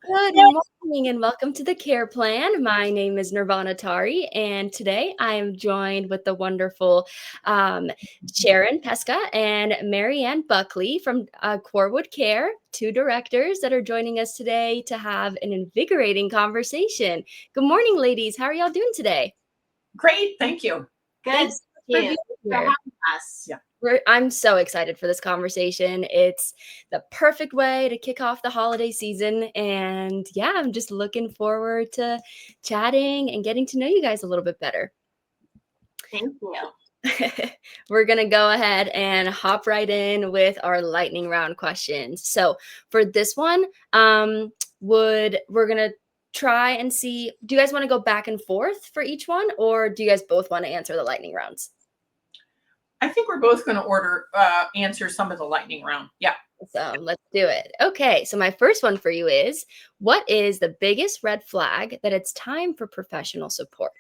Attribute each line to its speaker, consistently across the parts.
Speaker 1: Good morning and welcome to the Care Plan. My name is Nirvana Tari, and today I am joined with the wonderful um, Sharon Pesca and Mary Ann Buckley from Corwood Care, two directors that are joining us today to have an invigorating conversation. Good morning, ladies. How are y'all doing today?
Speaker 2: Great, thank you.
Speaker 3: Good.
Speaker 1: Thanks for being
Speaker 3: For
Speaker 1: here.
Speaker 3: having us.
Speaker 2: Yeah.
Speaker 1: I'm so excited for this conversation. It's the perfect way to kick off the holiday season. And yeah, I'm just looking forward to chatting and getting to know you guys a little bit better.
Speaker 3: Thank you.
Speaker 1: We're going to go ahead and hop right in with our lightning round questions. So for this one, we're going to try and see, do you guys want to go back and forth for each one, or do you guys both want to answer the lightning rounds?
Speaker 2: I think we're both going to answer some of the lightning round. Yeah.
Speaker 1: So let's do it. Okay, so my first one for you is, what is the biggest red flag that it's time for professional support?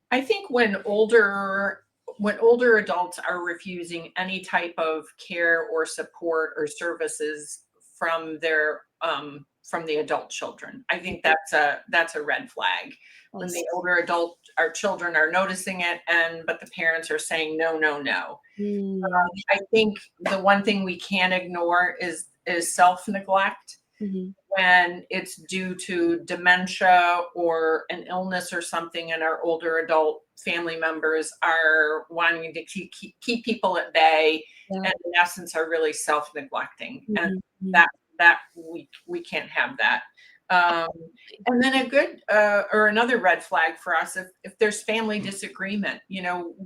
Speaker 2: I think when older adults are refusing any type of care or support or services from the adult children, I think that's a red flag. When the older our children are noticing it, but the parents are saying no, no, no. I think the one thing we can't ignore is self-neglect. When it's due to dementia or an illness or something, and our older adult family members are wanting to keep people at bay, and in essence are really self-neglecting, and that we can't have that. And then a good or another red flag for us, if there's family disagreement.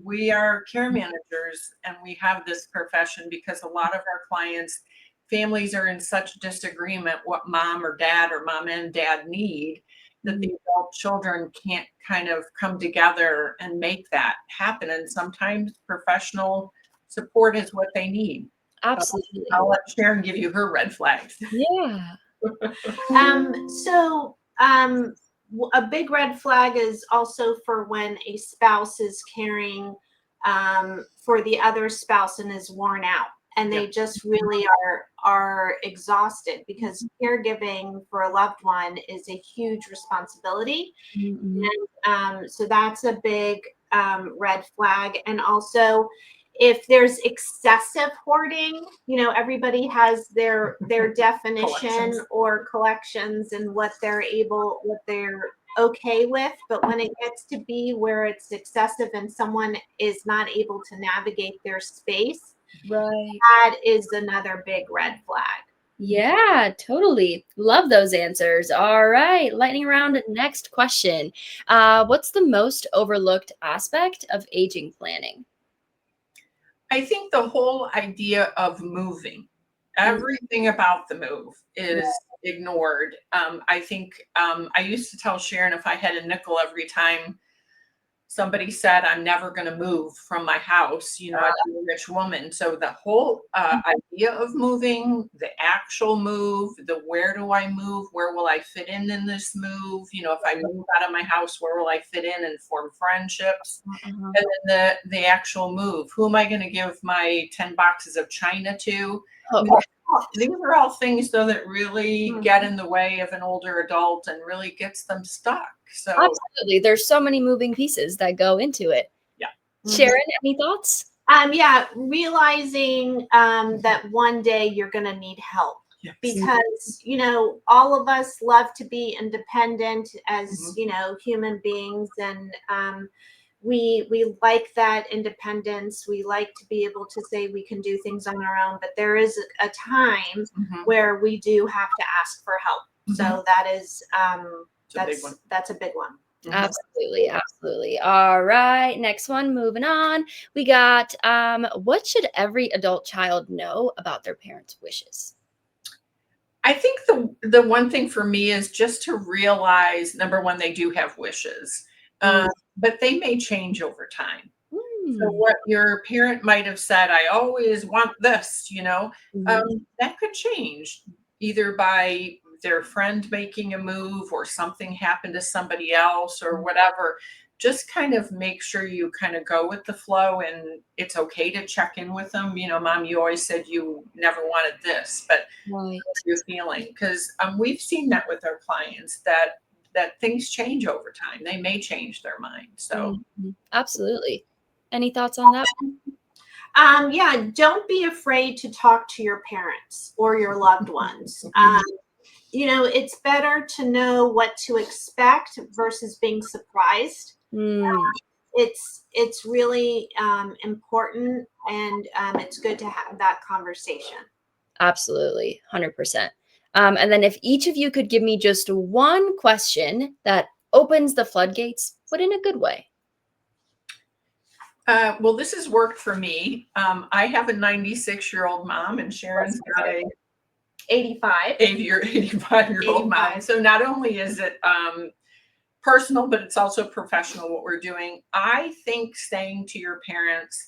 Speaker 2: We are care managers and we have this profession because a lot of our clients, families are in such disagreement what mom and dad need, that the adult children can't kind of come together and make that happen. And sometimes professional support is what they need.
Speaker 1: Absolutely.
Speaker 2: I'll let Sharon give you her red flags.
Speaker 1: Yeah.
Speaker 3: A big red flag is also for when a spouse is caring for the other spouse and is worn out, and they just really are exhausted, because caregiving for a loved one is a huge responsibility. And so that's a big red flag. And also, if there's excessive hoarding, everybody has their definition or collections and what they're okay with. But when it gets to be where it's excessive and someone is not able to navigate their space, that is another big red flag.
Speaker 1: Yeah, totally. Love those answers. All right, lightning round. Next question. What's the most overlooked aspect of aging planning?
Speaker 2: I think the whole idea of moving, everything about the move is ignored. I think I used to tell Sharon, if I had a nickel every time somebody said, I'm never going to move from my house, I'd be a rich woman. So the whole idea of moving, the actual move, the where do I move? Where will I fit in this move? If I move out of my house, where will I fit in and form friendships? And then the actual move, who am I going to give my 10 boxes of china to? These are all things, though, that really get in the way of an older adult and really gets them stuck. So
Speaker 1: absolutely, there's so many moving pieces that go into it.
Speaker 2: Yeah.
Speaker 1: Sharon, any thoughts?
Speaker 3: Realizing that one day you're going to need help. Yes. Because, all of us love to be independent as, human beings, and we like that independence. We like to be able to say we can do things on our own, but there is a time where we do have to ask for help. So that is that's a big one.
Speaker 1: Absolutely, absolutely. All right, next one, moving on. We got what should every adult child know about their parents' wishes?
Speaker 2: I think the one thing for me is just to realize, number one, they do have wishes, but they may change over time. So what your parent might have said, I always want this, that could change either by their friend making a move or something happened to somebody else or whatever. just kind of make sure you kind of go with the flow, and it's okay to check in with them. Mom, you always said you never wanted this, but
Speaker 1: Right.
Speaker 2: how are you feeling? Because we've seen that with our clients that things change over time. They may change their mind. So
Speaker 1: Absolutely. Any thoughts on that?
Speaker 3: Yeah, don't be afraid to talk to your parents or your loved ones. It's better to know what to expect versus being surprised.
Speaker 1: Mm,
Speaker 3: It's really important, and it's good to have that conversation.
Speaker 1: absolutely. 100%. And then if each of you could give me just one question that opens the floodgates, but in a good way.
Speaker 2: well, this has worked for me. I have a 96-year-old mom, and Sharon's got a
Speaker 3: 85.
Speaker 2: 85-year-old mom.
Speaker 3: 85.
Speaker 2: So not only is it personal, but it's also professional what we're doing. I think saying to your parents,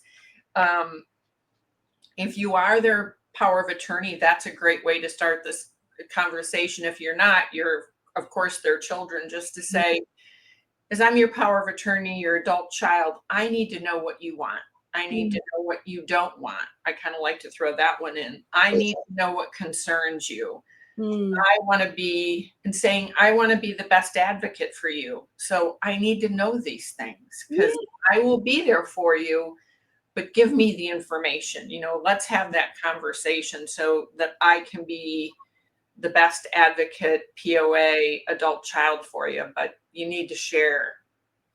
Speaker 2: if you are their power of attorney, that's a great way to start this conversation. If you're not, you're, of course, their children, just to say, as I'm your power of attorney, your adult child, I need to know what you want. I need to know what you don't want. I kind of like to throw that one in. I need to know what concerns you.
Speaker 1: Mm,
Speaker 2: I want to be, and saying, I want to be the best advocate for you. So I need to know these things because I will be there for you, but give me the information. Let's have that conversation so that I can be the best advocate, POA, adult child for you. But you need to share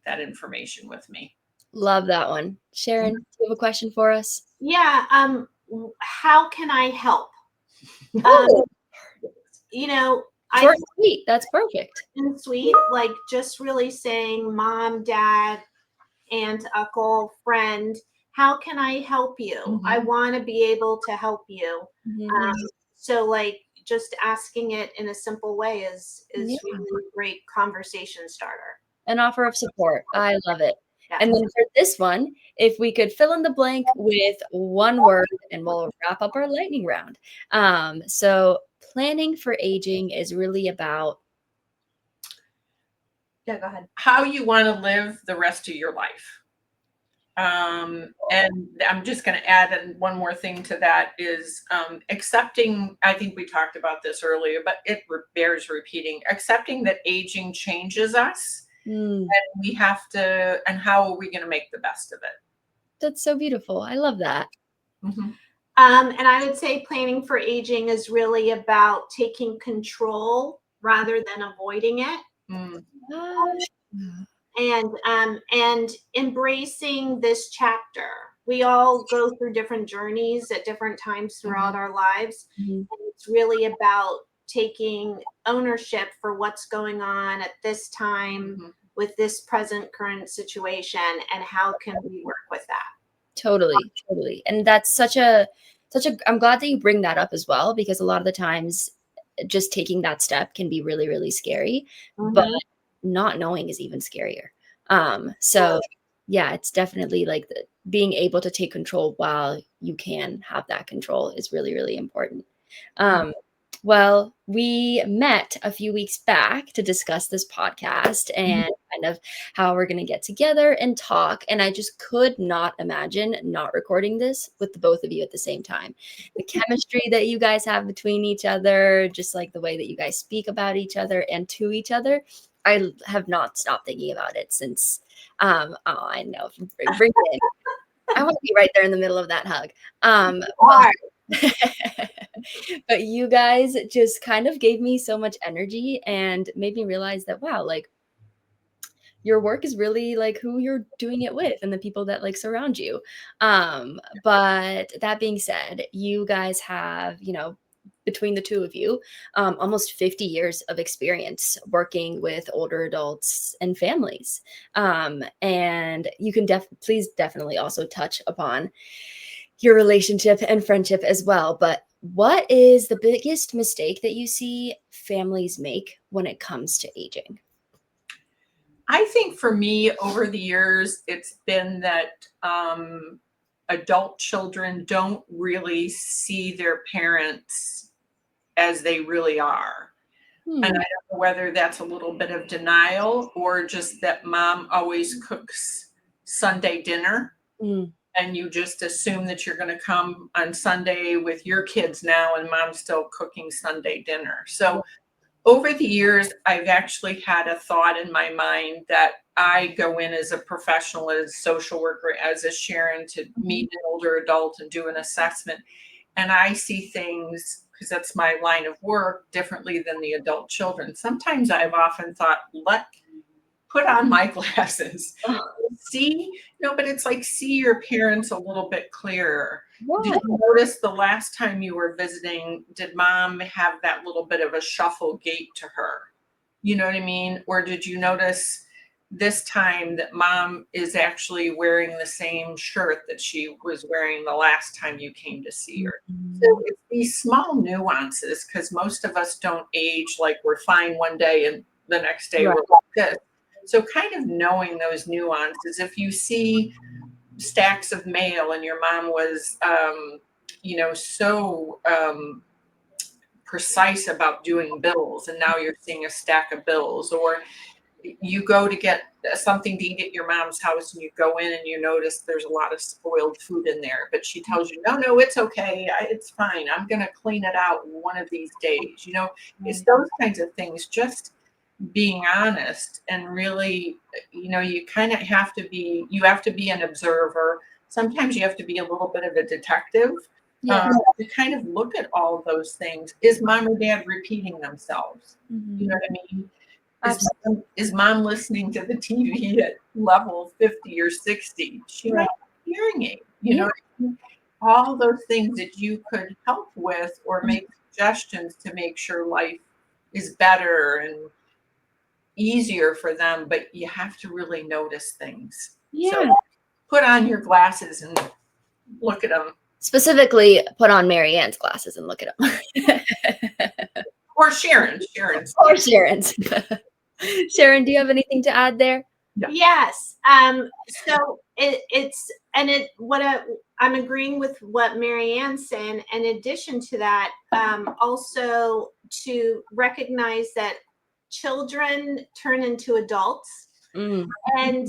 Speaker 2: that information with me.
Speaker 1: love that one. Sharon, do you have a question for us?
Speaker 3: Yeah. How can I help?
Speaker 1: Oh,
Speaker 3: I
Speaker 1: short and sweet. That's perfect.
Speaker 3: and sweet, like just really saying, Mom, Dad, aunt, uncle, friend, how can I help you? I want to be able to help you.
Speaker 1: Mhm.
Speaker 3: So like just asking it in a simple way is
Speaker 1: Yeah.
Speaker 3: really a great conversation starter.
Speaker 1: An offer of support. I love it.
Speaker 3: Yeah.
Speaker 1: And then for this one, if we could fill in the blank with one word, and we'll wrap up our lightning round. So planning for aging is really about
Speaker 3: Yeah, go ahead.
Speaker 2: How you want to live the rest of your life. And I'm just going to add one more thing to that is accepting, I think we talked about this earlier, but it bears repeating, accepting that aging changes us, and we have to, and how are we going to make the best of it?
Speaker 1: that's so beautiful. I love that.
Speaker 3: And I would say planning for aging is really about taking control rather than avoiding it. And embracing this chapter. We all go through different journeys at different times throughout our lives.
Speaker 1: Mhm.
Speaker 3: And it's really about taking ownership for what's going on at this time with this present current situation, and how can we work with that.
Speaker 1: Totally, totally. And that's I'm glad that you bring that up as well, because a lot of the times just taking that step can be really, really scary, but not knowing is even scarier. So yeah, it's definitely like being able to take control while you can have that control is really, really important. Well, we met a few weeks back to discuss this podcast and kind of how we're going to get together and talk. And I just could not imagine not recording this with the both of you at the same time. The chemistry that you guys have between each other, just like the way that you guys speak about each other and to each other. I have not stopped thinking about it since, oh, I know, bring it in. I want to be right there in the middle of that hug. But you guys just kind of gave me so much energy and made me realize that, wow, like your work is really like who you're doing it with and the people that like surround you. But that being said, you guys have, between the two of you, almost 50 years of experience working with older adults and families. And you can please definitely also touch upon your relationship and friendship as well. But what is the biggest mistake that you see families make when it comes to aging?
Speaker 2: I think for me, over the years, it's been that adult children don't really see their parents as they really are. And I don't know whether that's a little bit of denial or just that mom always cooks Sunday dinner
Speaker 1: Mm.
Speaker 2: and you just assume that you're going to come on Sunday with your kids now and mom's still cooking Sunday dinner. So over the years, I've actually had a thought in my mind that I go in as a professional, as a social worker, as a Sharon to meet an older adult and do an assessment. And I see things, because that's my line of work, differently than the adult children. Sometimes I've often thought, put on my glasses.
Speaker 1: Oh,
Speaker 2: See, no, but it's like see your parents a little bit clearer. Did
Speaker 1: yeah.
Speaker 2: you notice the last time you were visiting, did mom have that little bit of a shuffle gait to her? You know what I mean? Or did you notice this time that mom is actually wearing the same shirt that she was wearing the last time you came to see her? So it's these small nuances because most of us don't age like we're fine one day and the next day
Speaker 1: Right.
Speaker 2: we're like this. So kind of knowing those nuances, if you see stacks of mail and your mom was, so precise about doing bills, and now you're seeing a stack of bills, or you go to get something to eat at your mom's house and you go in and you notice there's a lot of spoiled food in there, but she tells you, no, it's okay. It's fine. I'm going to clean it out one of these days. It's those kinds of things, just being honest and really, you kind of you have to be an observer. Sometimes you have to be a little bit of a detective
Speaker 1: Yeah.
Speaker 2: to kind of look at all of those things. Is mom or dad repeating themselves? You know what I mean? Is mom listening to the TV at level 50 or 60? She might have a hearing aid, all those things that you could help with or make suggestions to make sure life is better and easier for them, but you have to really notice things.
Speaker 1: Yeah.
Speaker 2: So put on your glasses and look at them.
Speaker 1: Specifically, put on Mary Ann's glasses and look at them.
Speaker 2: Or Sharon's.
Speaker 1: Or Sharon's. Sharon, do you have anything to add there?
Speaker 2: Yeah.
Speaker 3: Yes. So I'm agreeing with what Mary Ann's saying. In addition to that, also to recognize that children turn into adults, and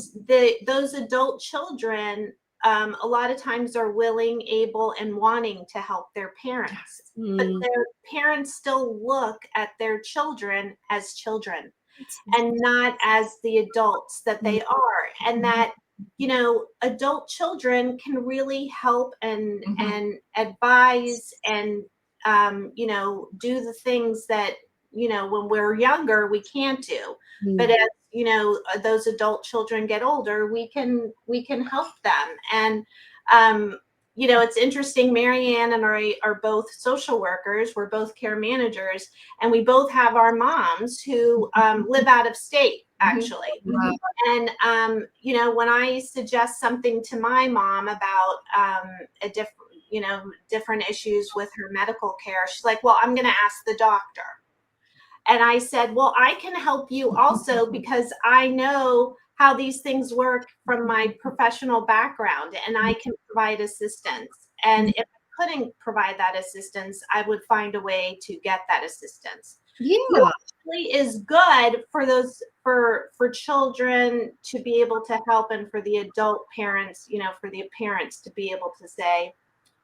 Speaker 3: those adult children a lot of times are willing, able, and wanting to help their parents. But their parents still look at their children as children and not as the adults that they are. And that, adult children can really help and advise and, do the things that, when we're younger, we can't do. But as, those adult children get older, we can help them. And, it's interesting. Mary Ann and I are both social workers. We're both care managers, and we both have our moms who live out of state, actually.
Speaker 1: Wow.
Speaker 3: And, when I suggest something to my mom about different issues with her medical care, she's like, well, I'm going to ask the doctor. And I said, well, I can help you also because I know how these things work from my professional background, and I can provide assistance. And if I couldn't provide that assistance, I would find a way to get that assistance.
Speaker 1: Yeah.
Speaker 3: So it really is good for those for children to be able to help, and for the adult parents, for the parents to be able to say,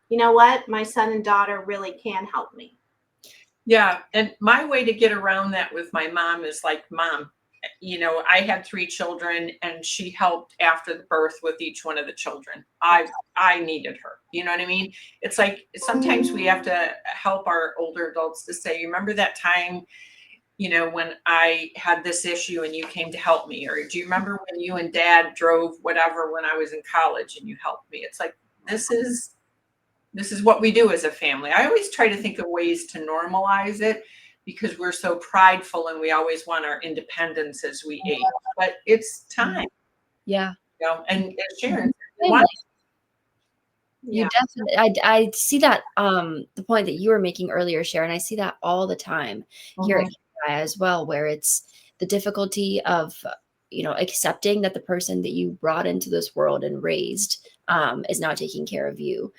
Speaker 3: you know what, my son and daughter really can help me.
Speaker 2: Yeah. And my way to get around that with my mom is like, mom, I had 3 children and she helped after the birth with each one of the children. I needed her. You know what I mean? It's like sometimes we have to help our older adults to say, you remember that time, when I had this issue and you came to help me? Or do you remember when you and dad drove whatever when I was in college and you helped me? It's like, this is what we do as a family. I always try to think of ways to normalize it because we're so prideful and we always want our independence as we age. But it's time.
Speaker 1: Yeah.
Speaker 2: And Sharon,
Speaker 1: You definitely, I see that, the point that you were making earlier, Sharon, I see that all the time here at CareYaya as well, where it's the difficulty of, accepting that the person that you brought into this world and raised is now taking care of you,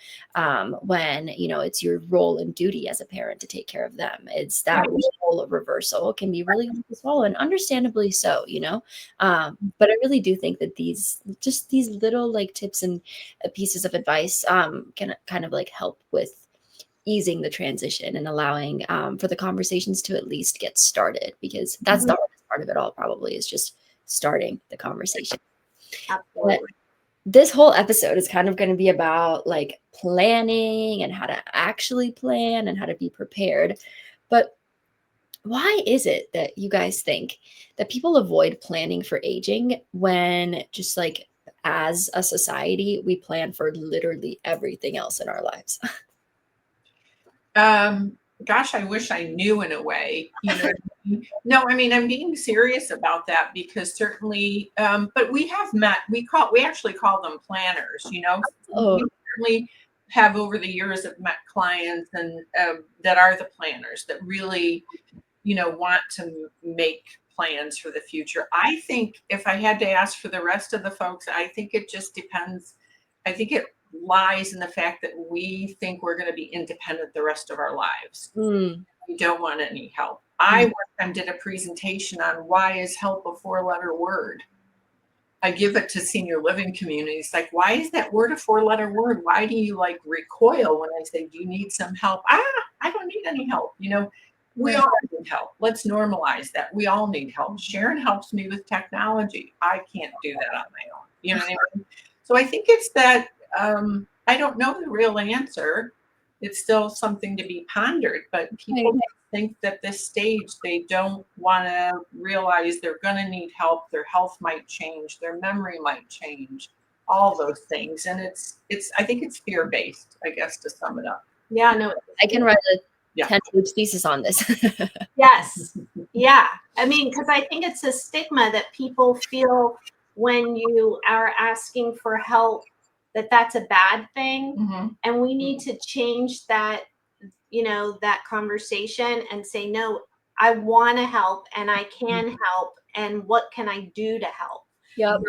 Speaker 1: when, you know, it's your role and duty as a parent to take care of them. It's that role reversal can be really hard to swallow, and understandably so, you know. But I really do think that these little like tips and pieces of advice can kind of like help with easing the transition and allowing for the conversations to at least get started, because that's the hardest part of it all, probably, is just starting the conversation. But
Speaker 3: Absolutely.
Speaker 1: this whole episode is kind of going to be about like planning and how to actually plan and how to be prepared. But why is it that you guys think that people avoid planning for aging when, just like as a society, we plan for literally everything else in our lives?
Speaker 2: Gosh, I wish I knew in a way, you know what I mean? No, I mean, I'm being serious about that because certainly, but we actually call them planners, you know.
Speaker 1: Oh,
Speaker 2: We certainly have over the years have met clients and that are the planners that really, you know, want to make plans for the future. I think if I had to ask for the rest of the folks, I think it just depends. I think it lies in the fact that we think we're going to be independent the rest of our lives.
Speaker 1: mm,
Speaker 2: We don't want any help.
Speaker 1: mm,
Speaker 2: I one time did a presentation on why is help a four-letter word. I give it to senior living communities. Like, why is that word a four-letter word? Why do you like recoil when I say, do you need some help? I don't need any help. You know, we
Speaker 1: yeah,
Speaker 2: all need help. Let's normalize that. We all need help. Sharon helps me with technology. I can't do that on my own. You know what I mean? So I think it's that I don't know the real answer. It's still something to be pondered, but
Speaker 1: right.
Speaker 2: people think that this stage they don't want to realize they're going to need help, their health might change, their memory might change, all those things. And it's I think it's fear based, I guess, to sum it up.
Speaker 3: Yeah, no.
Speaker 1: I can write a
Speaker 2: Yeah.
Speaker 1: 10-page thesis on this.
Speaker 3: Yes. Yeah. I mean, because I think it's a stigma that people feel when you are asking for help, that that's a bad thing.
Speaker 2: Mm-hmm.
Speaker 3: And we need to change that, you know, that conversation and say, no, I want to help and I can help. And what can I do to help?
Speaker 1: Yep.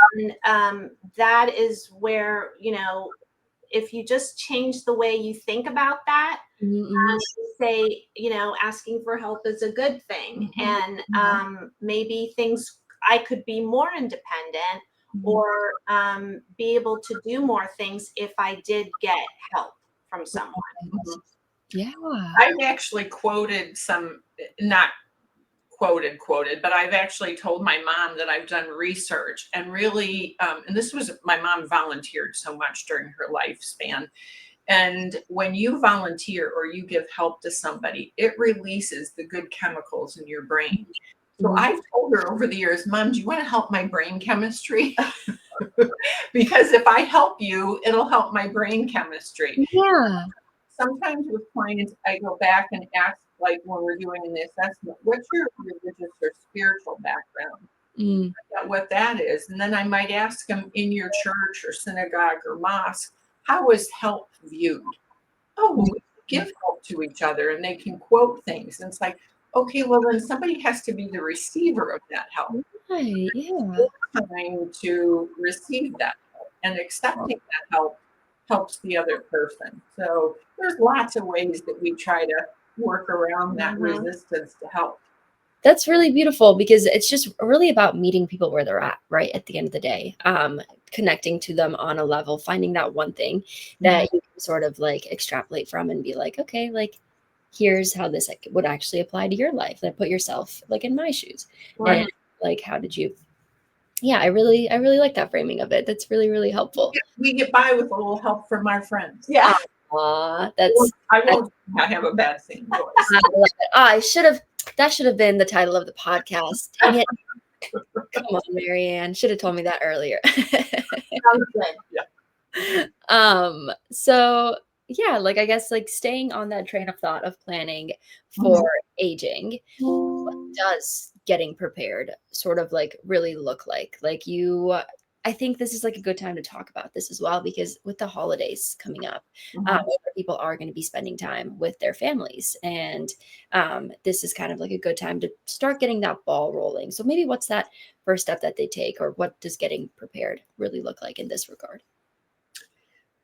Speaker 3: And that is where, you know, if you just change the way you think about that,
Speaker 1: Mm-hmm.
Speaker 3: say, you know, asking for help is a good thing.
Speaker 2: Mm-hmm.
Speaker 3: And maybe things, I could be more independent or be able to do more things if I did get help from someone.
Speaker 2: Mm-hmm.
Speaker 1: Yeah.
Speaker 2: I've actually quoted some, not quoted, but I've actually told my mom that I've done research and really, and this was my mom volunteered so much during her lifespan. And when you volunteer or you give help to somebody, it releases the good chemicals in your brain. So
Speaker 1: Mhm.
Speaker 2: I've told her over the years, Mom, do you want to help my brain chemistry? Because if I help you, it'll help my brain chemistry.
Speaker 1: Yeah.
Speaker 2: Sometimes with clients, I go back and ask, like when we're doing an assessment, what's your religious or spiritual background?
Speaker 1: Mm.
Speaker 2: What that is. And then I might ask them in your church or synagogue or mosque, how is help viewed? Oh, well, we give help to each other and they can quote things. And it's like, okay, well, then somebody has to be the receiver of that help.
Speaker 1: Right. Yeah.
Speaker 2: Trying to receive that help and accepting that help helps the other person. So there's lots of ways that we try to work around that resistance to help.
Speaker 1: That's really beautiful, because it's just really about meeting people where they're at, right? At the end of the day, connecting to them on a level, finding that one thing that you can sort of like extrapolate from and be like, okay, like here's how this like, would actually apply to your life. Like put yourself like in my shoes,
Speaker 2: Right.
Speaker 1: and like how did you? Yeah, I really like that framing of it. That's really, really helpful.
Speaker 2: We get by with a little help from our friends.
Speaker 3: Yeah.
Speaker 1: Aw,
Speaker 2: I won't have a bad singing voice.
Speaker 1: I love it. I should have. That should have been the title of the podcast. Dang it. Come on, Mary Ann. Should have told me that earlier.
Speaker 3: Sounds good.
Speaker 1: So yeah, like I guess like staying on that train of thought of planning for aging, what does getting prepared sort of like really look like? Like you, I think this is like a good time to talk about this as well, because with the holidays coming up, people are going to be spending time with their families, and this is kind of like a good time to start getting that ball rolling. So maybe what's that first step that they take, or what does getting prepared really look like in this regard?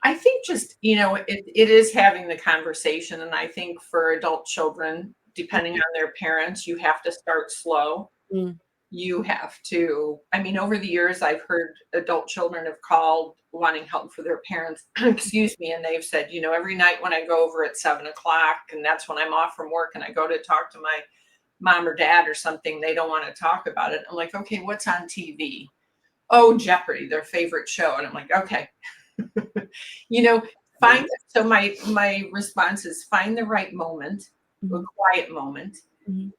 Speaker 2: I think just, it is having the conversation. And I think for adult children, depending on their parents, you have to start slow.
Speaker 1: Mm.
Speaker 2: You have to, I mean, over the years, I've heard adult children have called wanting help for their parents, excuse me, and they've said, every night when I go over at 7 o'clock, and that's when I'm off from work and I go to talk to my mom or dad or something, they don't want to talk about it. I'm like, okay, what's on TV? Oh, Jeopardy, their favorite show. And I'm like, okay, you know, so my response is find the right moment, a
Speaker 1: Mhm.
Speaker 2: quiet moment,
Speaker 1: Mhm.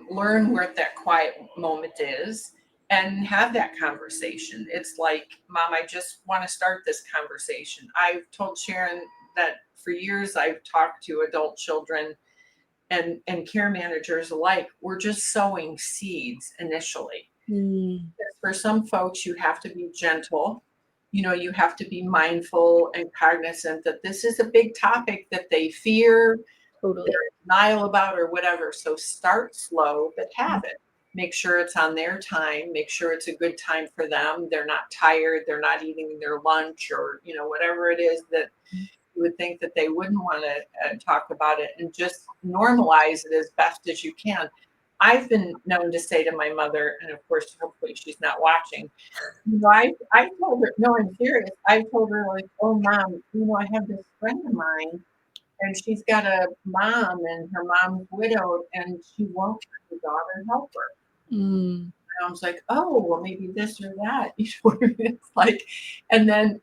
Speaker 2: learn where that quiet moment is and have that conversation. It's like, Mom, I just want to start this conversation. I've told Sharon that for years I've talked to adult children and care managers alike. We're just sowing seeds initially.
Speaker 1: Mm.
Speaker 2: For some folks, you have to be gentle. You have to be mindful and cognizant that this is a big topic that they fear,
Speaker 1: Totally.
Speaker 2: they're in denial about, or whatever. So start slow, but have it. Make sure it's on their time. Make sure it's a good time for them. They're not tired. They're not eating their lunch or, whatever it is that you would think that they wouldn't want to talk about it, and just normalize it as best as you can. I've been known to say to my mother, and of course, hopefully she's not watching, I told her, no, I'm serious. I told her, like, oh, Mom, I have this friend of mine and she's got a mom and her mom's widowed and she won't let the daughter help her.
Speaker 1: Mm.
Speaker 2: And I was like, oh, well, maybe this or that. What I mean? It's like, and then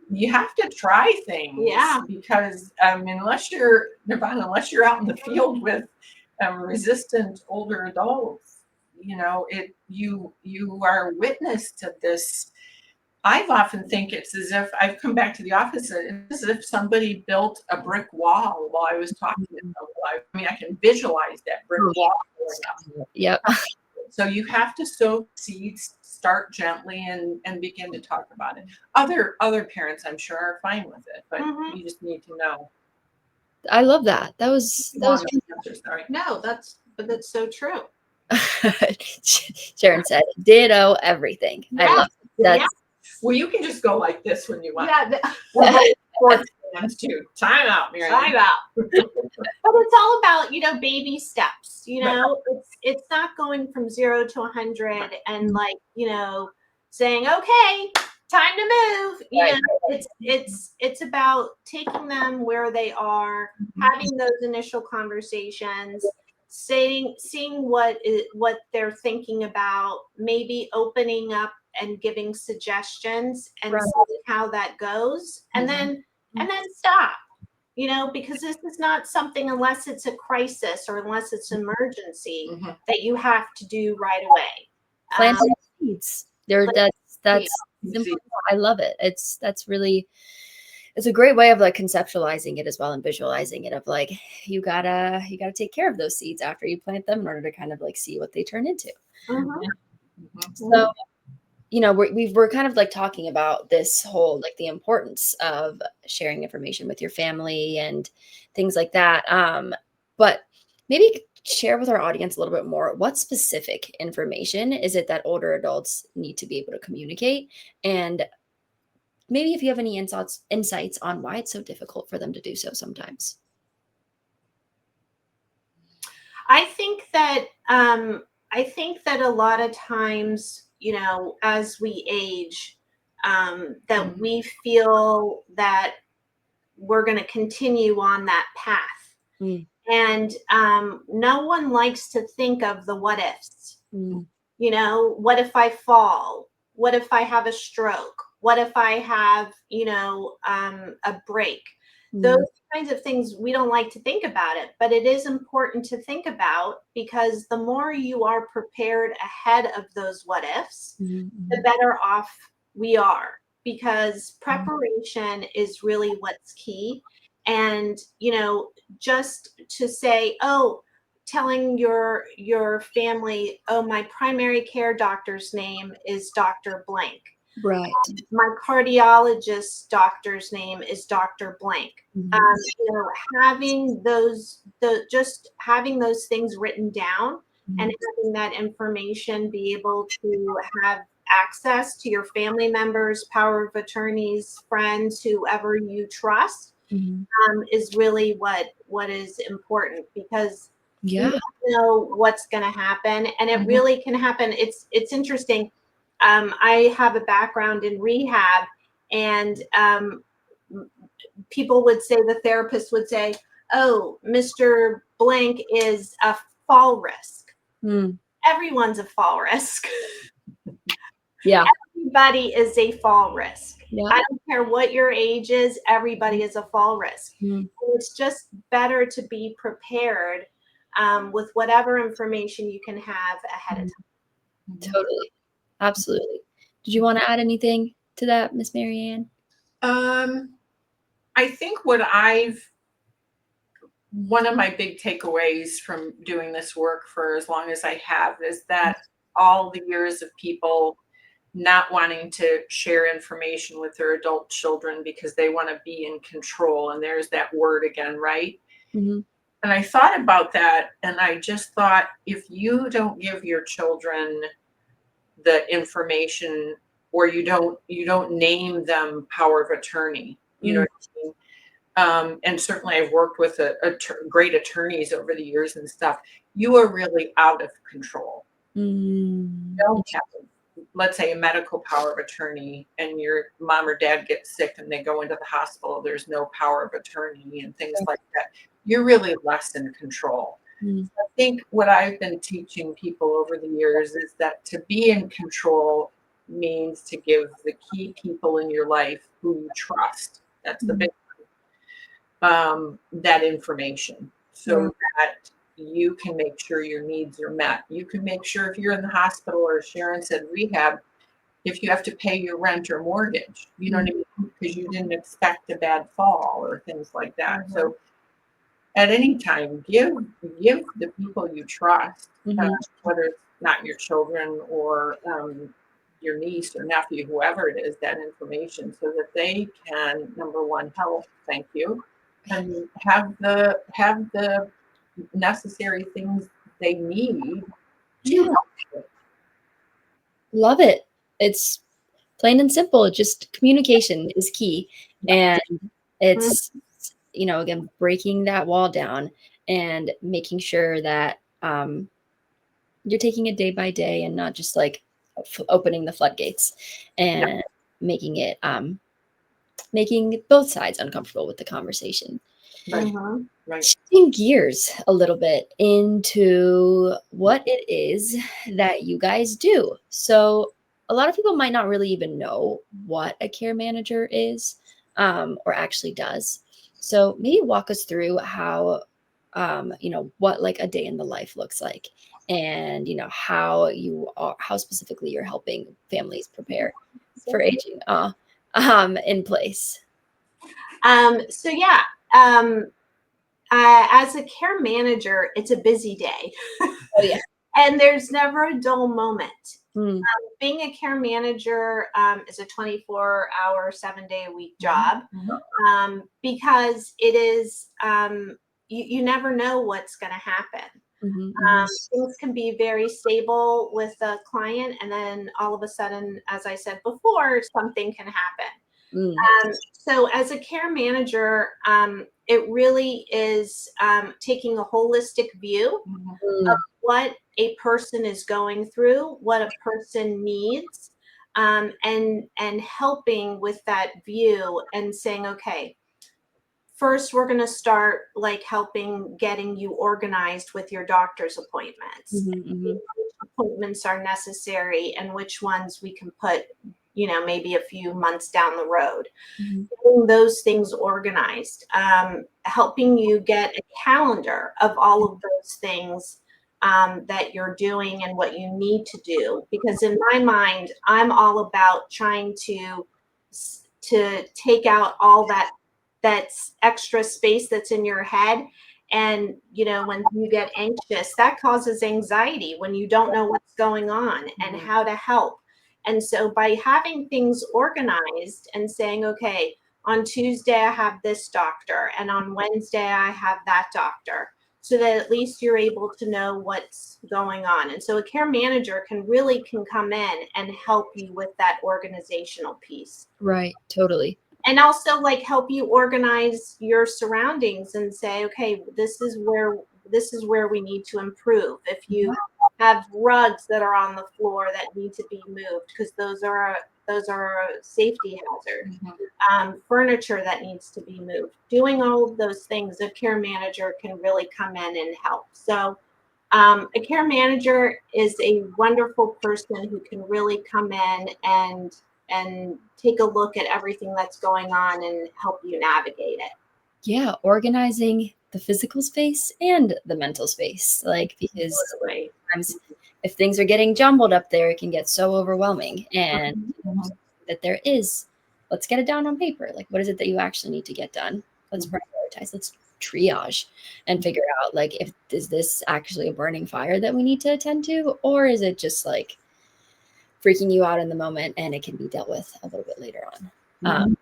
Speaker 2: you have to try things.
Speaker 3: Yeah.
Speaker 2: Because unless you're out in the field with resistant older adults, you are witness to this. I've often think it's as if I've come back to the office, it's as if somebody built a brick wall while I was talking to them. I mean, I can visualize that brick
Speaker 1: Oh,
Speaker 2: wall going up.
Speaker 1: yep.
Speaker 2: So you have to sow seeds, start gently, and begin to talk about it. Other parents, I'm sure, are fine with it, but you just need to know.
Speaker 1: I love that. That was
Speaker 2: Sorry.
Speaker 3: No, that's so true.
Speaker 1: Sharon said, ditto everything. I
Speaker 3: Yeah.
Speaker 1: love it. That's
Speaker 3: Yeah.
Speaker 2: Well, you can just go like this when you want.
Speaker 3: Yeah.
Speaker 2: We're both sports fans too. Time out, Mary.
Speaker 3: Time out. But it's all about, baby steps. It's not going from 0 to 100 and like, saying, okay, time to move.
Speaker 1: Right.
Speaker 3: It's about taking them where they are, having those initial conversations, seeing what they're thinking about, maybe opening up and giving suggestions and
Speaker 1: Right.
Speaker 3: seeing how that goes, and then stop. Because this is not something, unless it's a crisis or unless it's an emergency, that you have to do right away.
Speaker 1: Planting seeds. That's
Speaker 2: Yeah.
Speaker 1: simple. I love it. It's a great way of like conceptualizing it as well and visualizing it of like you gotta take care of those seeds after you plant them in order to kind of like see what they turn into. So we're kind of like talking about this whole like the importance of sharing information with your family and things like that. But maybe share with our audience a little bit more. What specific information is it that older adults need to be able to communicate? And maybe if you have any insights on why it's so difficult for them to do so sometimes.
Speaker 3: I think that a lot of times, as we age, that we feel that we're going to continue on that path.
Speaker 1: Mm.
Speaker 3: And no one likes to think of the what ifs.
Speaker 1: Mm.
Speaker 3: What if I fall? What if I have a stroke? What if I have, a break? Those kinds of things, we don't like to think about it, but it is important to think about, because the more you are prepared ahead of those what ifs, the better off we are, because preparation is really what's key. And, just to say, oh, telling your family, oh, my primary care doctor's name is Dr. Blank.
Speaker 1: Right.
Speaker 3: My cardiologist doctor's name is Dr. Blank. Having those things written down and having that information be able to have access to your family members, power of attorneys, friends, whoever you trust, is really what is important, because you
Speaker 1: Yeah.
Speaker 3: don't know what's going to happen, and it really can happen. It's interesting. I have a background in rehab, and people would say, the therapist would say, "Oh, Mr. Blank is a fall risk."
Speaker 1: Mm.
Speaker 3: Everyone's a fall risk.
Speaker 1: Yeah.
Speaker 3: Everybody is a fall risk.
Speaker 1: Yeah.
Speaker 3: I don't care what your age is, everybody is a fall risk.
Speaker 1: Mm.
Speaker 3: It's just better to be prepared with whatever information you can have ahead of time.
Speaker 1: Totally. Absolutely. Did you want to add anything to that, Miss Mary Ann?
Speaker 2: I think one of my big takeaways from doing this work for as long as I have is that all the years of people not wanting to share information with their adult children because they want to be in control. And there's that word again, right?
Speaker 1: Mm-hmm.
Speaker 2: And I thought about that, and I just thought, if you don't give your children the information, or you don't name them power of attorney, you know what I mean? And certainly I've worked with great attorneys over the years and stuff. You are really out of control.
Speaker 1: Mm.
Speaker 2: You don't have, let's say, a medical power of attorney, and your mom or dad gets sick and they go into the hospital. There's no power of attorney and things like that. You're really less in control.
Speaker 1: Mm.
Speaker 2: I think what I've been teaching people over the years is that to be in control means to give the key people in your life who you trust. That's the big that information, so that you can make sure your needs are met. You can make sure, if you're in the hospital, or Sharon said rehab, if you have to pay your rent or mortgage, you know what I mean? Because you didn't expect a bad fall or things like that. So at any time, give the people you trust, whether it's not your children or your niece or nephew, whoever it is, that information, so that they can, number one, help, thank you, and have the necessary things they need to
Speaker 1: Yeah.
Speaker 2: help you.
Speaker 1: Love it. It's plain and simple. Just communication is key. And it's, again, breaking that wall down and making sure that you're taking it day by day and not just like opening the floodgates
Speaker 2: Yeah,
Speaker 1: and making it, making both sides uncomfortable with the conversation.
Speaker 2: right,
Speaker 3: Mhm.
Speaker 2: right.
Speaker 1: Shifting gears a little bit into what it is that you guys do. So, a lot of people might not really even know what a care manager is, or actually does. So, maybe walk us through how, what like a day in the life looks like, and how specifically you're helping families prepare for aging, in place.
Speaker 3: So yeah, as a care manager, it's a busy day.
Speaker 1: Oh yeah.
Speaker 3: And there's never a dull moment.
Speaker 1: Mm.
Speaker 3: Being a care manager is a 24-hour, 7-day-a-week job, because it is, you never know what's going to happen.
Speaker 1: Mhm, mhm.
Speaker 3: Things can be very stable with a client, and then all of a sudden, as I said before, something can happen.
Speaker 1: Mm.
Speaker 3: So as a care manager, it really is taking a holistic view of
Speaker 1: Mm.
Speaker 3: what a person is going through, what a person needs, and helping with that view and saying, okay, first we're going to start like helping getting you organized with your doctor's appointments.
Speaker 1: Mhm, mhm,
Speaker 3: Which appointments are necessary and which ones we can put, maybe a few months down the road.
Speaker 1: mhm,
Speaker 3: Getting those things organized, helping you get a calendar of all of those things that you're doing and what you need to do. Because in my mind, I'm all about trying to take out all that's extra space that's in your head. And when you get anxious, that causes anxiety when you don't know what's going on and how to help. And so by having things organized and saying, okay, on Tuesday I have this doctor, and on Wednesday I have that doctor, so that at least you're able to know what's going on. And so a care manager can come in and help you with that organizational piece.
Speaker 1: Right. Totally.
Speaker 3: And also like help you organize your surroundings and say, okay, this is where we need to improve. If you have rugs that are on the floor that need to be moved, because those are a safety hazard. Furniture that needs to be moved. Doing all of those things, a care manager can really come in and help. So a care manager is a wonderful person who can really come in and take a look at everything that's going on and help you navigate it.
Speaker 1: Yeah, organizing the physical space and the mental space, like, because
Speaker 3: Totally.
Speaker 1: sometimes if things are getting jumbled up there, it can get so overwhelming. And that there is, let's get it down on paper. Like, what is it that you actually need to get done? Let's prioritize. Let's triage and figure out, like, if is this actually a burning fire that we need to attend to, or is it just like freaking you out in the moment and it can be dealt with a little bit later on.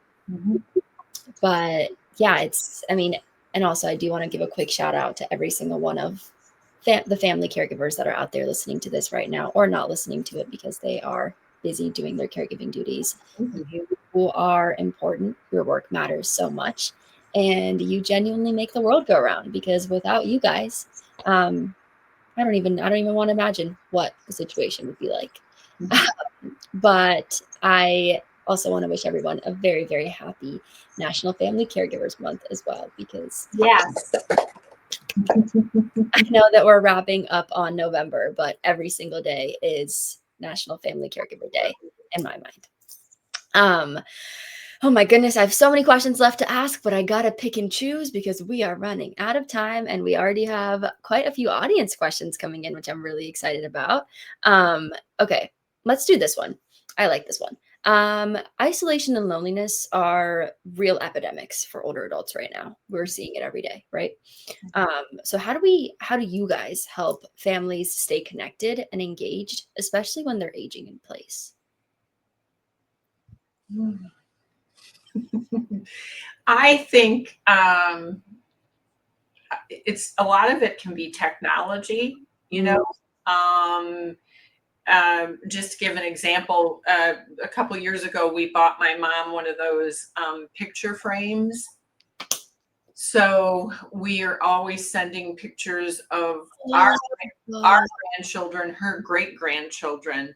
Speaker 1: But yeah, I mean, and also I do want to give a quick shout out to every single one of the family caregivers that are out there listening to this right now, or not listening to it because they are busy doing their caregiving duties. You who are important, your work matters so much, and you genuinely make the world go around, because without you guys, I don't even want to imagine what the situation would be like. But I also want to wish everyone a very, very happy National Family Caregivers Month as well, because
Speaker 3: Yes.
Speaker 1: I know that we're wrapping up on November, but every single day is National Family Caregiver Day in my mind. Oh my goodness, I have so many questions left to ask, but I gotta pick and choose because we are running out of time, and we already have quite a few audience questions coming in, which I'm really excited about. Okay, let's do this one. I like this one. Isolation and loneliness are real epidemics for older adults right now. We're seeing it every day, right? So how do you guys help families stay connected and engaged, especially when they're aging in place?
Speaker 2: I think it's a lot of it can be technology, you know. Just to give an example, a couple years ago, we bought my mom one of those picture frames. So we are always sending pictures of our grandchildren, her great grandchildren.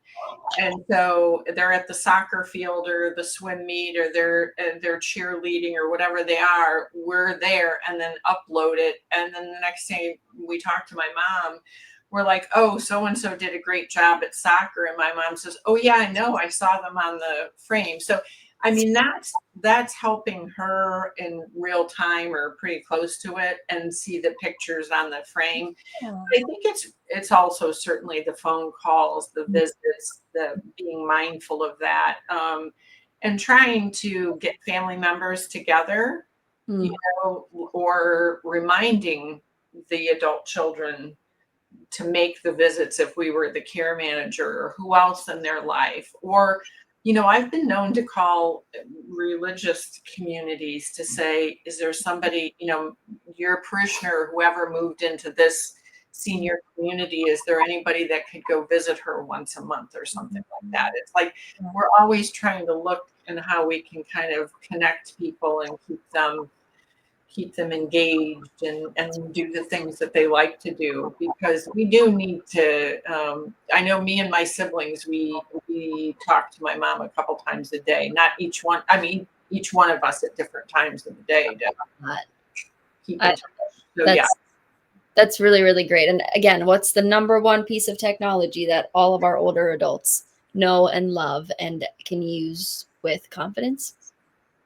Speaker 2: And so they're at the soccer field or the swim meet or they're cheerleading or whatever they are. We're there and then upload it. And then the next day we talk to my mom, we're like, oh, so and so did a great job at soccer. And my mom says, oh yeah, I know. I saw them on the frame. So I mean, that's helping her in real time or pretty close to it and see the pictures on the frame. I think it's also certainly the phone calls, the visits, the being mindful of that, and trying to get family members together, you know, or reminding the adult children to make the visits if we were the care manager or who else in their life. Or, you know, I've been known to call religious communities to say, is there somebody, you know, your parishioner, whoever moved into this senior community, is there anybody that could go visit her once a month or something like that? It's like we're always trying to look and how we can kind of connect people and keep them engaged and do the things that they like to do, because we do need to, I know me and my siblings, we talk to my mom a couple times a day, not each one, I mean, each one of us at different times of the day to keep in touch. So yeah.
Speaker 1: That's really, really great. And again, what's the number one piece of technology that all of our older adults know and love and can use with confidence?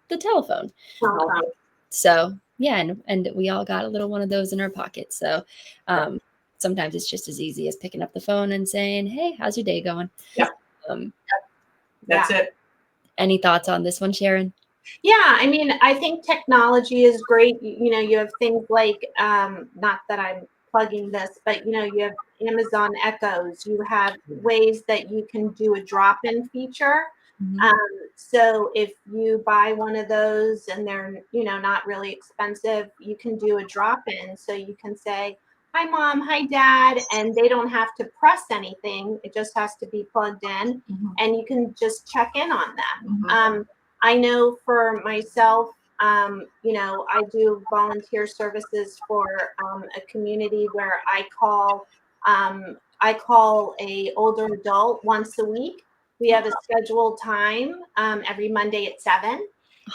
Speaker 1: The telephone. So yeah, and we all got a little one of those in our pocket. So sometimes it's just as easy as picking up the phone and saying, hey, how's your day going?
Speaker 2: Yeah. That's it.
Speaker 1: Any thoughts on this one, Sharon?
Speaker 3: Yeah, I mean, I think technology is great. You know, you have things like, not that I'm plugging this, but you know, you have Amazon Echoes. You have ways that you can do a drop-in feature. So if you buy one of those and they're, you know, not really expensive, you can do a drop-in. So you can say, hi mom, hi dad, and they don't have to press anything. It just has to be plugged in, and you can just check in on them. I know for myself, you know, I do volunteer services for a community where I call a older adult once a week. We have a scheduled time every Monday at 7,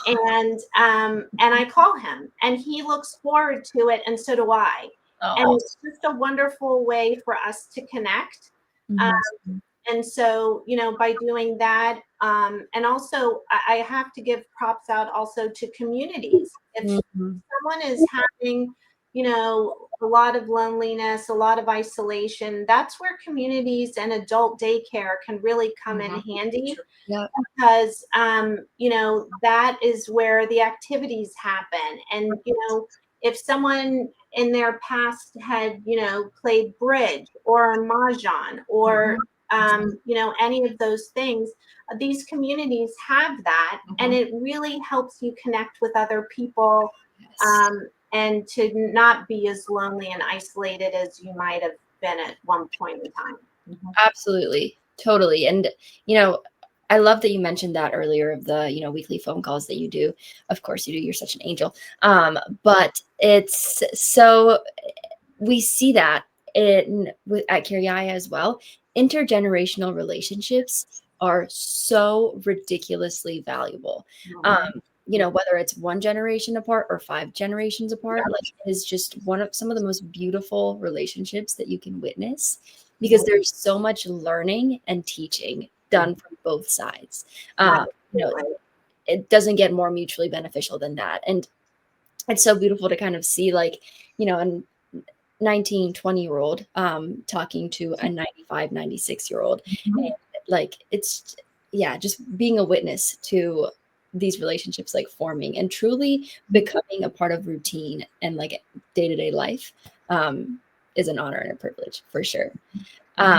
Speaker 3: and I call him, and he looks forward to it, and so do I. And it's just a wonderful way for us to connect. And so, you know, by doing that, and also I have to give props out also to communities. If someone is having, you know, a lot of loneliness, a lot of isolation, that's where communities and adult daycare can really come in handy.
Speaker 1: Yeah.
Speaker 3: Because, you know, that is where the activities happen. And, you know, if someone in their past had, you know, played bridge or mahjong or, you know, any of those things, these communities have that. And it really helps you connect with other people, and to not be as lonely and isolated as you might have been at one point in time.
Speaker 1: Absolutely. Totally. And, you know, I love that you mentioned that earlier of the, you know, weekly phone calls that you do. Of course you do. You're such an angel. But it's so we see that at CareYaya as well. Intergenerational relationships are so ridiculously valuable. You know, whether it's one generation apart or 5 generations apart, like it is just some of the most beautiful relationships that you can witness, because there's so much learning and teaching done from both sides. You know, it doesn't get more mutually beneficial than that. And it's so beautiful to kind of see, like, you know, a 19, 20-year-old talking to a 95, 96-year-old. And like, it's, yeah, just being a witness to these relationships like forming and truly becoming a part of routine and like day-to-day life is an honor and a privilege for sure. We